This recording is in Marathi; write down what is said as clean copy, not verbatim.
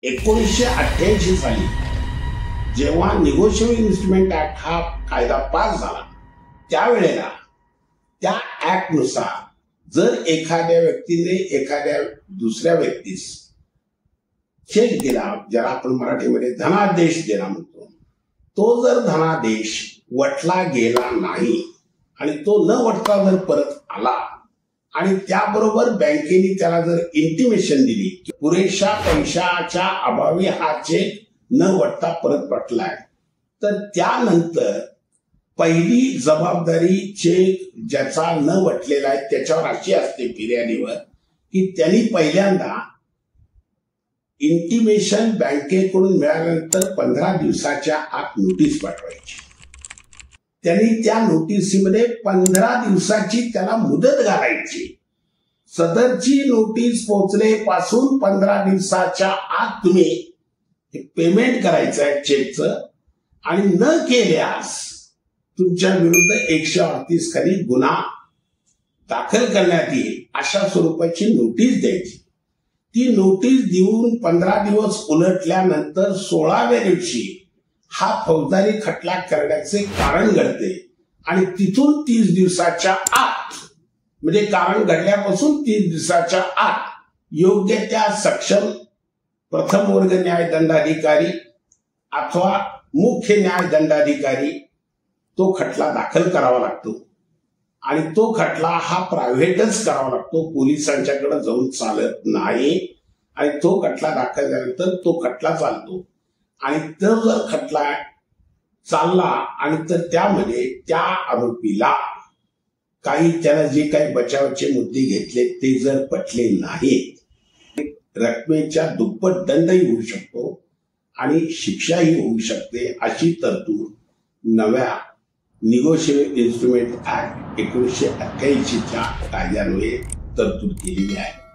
1988 साली जेव्हा निगोशिएबल इन्स्ट्रुमेंट ऍक्ट हा कायदा पास झाला त्यावेळेला त्या ऍक्ट नुसार जर एखाद्या व्यक्तीने एखाद्या दुसऱ्या व्यक्तीस चेक दिला, ज्याला आपण मराठीमध्ये धनादेश दिला म्हणतो, तो जर धनादेश वटला गेला नाही आणि तो न वटता जर परत आला आणि त्याबरोबर बँकेने त्याला जर इंटिमेशन दिली की पुरेशा पैशाच्या अभावी हा चेक न वटता परत पटलाय, तर त्यानंतर पहिली जबाबदारी चेक ज्याचा न वटलेला आहे त्याच्यावर अशी असते फिर्यादीवर की त्यांनी पहिल्यांदा इंटिमेशन बँकेकडून मिळाल्यानंतर 15 दिवसाच्या आत नोटीस पाठवायची. त्यांनी त्या नोटीसीमध्ये 15 दिवसाची त्याला मुदत घालायची. सदरची नोटीस पोहोचलेपासून 15 दिवसाच्या आत तुम्ही पेमेंट करायचं आहे चेकचं, आणि न केल्यास तुमच्या विरुद्ध 138 खाली गुन्हा दाखल करण्यात येईल अशा स्वरूपाची नोटीस द्यायची. ती नोटीस देऊन 15 दिवस उलटल्यानंतर 16व्या दिवशी हा फौजदारी खटला करण्याचे कारण घडते आणि तिथून 30 दिवसाच्या आत, म्हणजे कारण घडल्यापासून 30 दिवसाच्या आत योग्य त्या सक्षम प्रथम वर्ग न्यायदंडाधिकारी अथवा मुख्य न्यायदंडाधिकारी तो खटला दाखल करावा लागतो. आणि तो खटला हा प्रायव्हेटच करावा लागतो, पोलिसांच्याकडे जाऊन चालत नाही. आणि तो खटला दाखल झाल्यानंतर तो खटला चालतो. आणि तो जर खटला चालला आणि तर त्यामध्ये त्या आरोपीला काही त्याला जे काही बचावाचे मुद्दे घेतले ते जर पटले नाहीत, रकमेच्या दुप्पट दंडही होऊ शकतो आणि शिक्षाही होऊ शकते. अशी तरतूद नव्या निगोशिएबल इन्स्ट्रुमेंट ऍक्ट 1988 च्या कायद्यान्वये तरतूद केलेली आहे.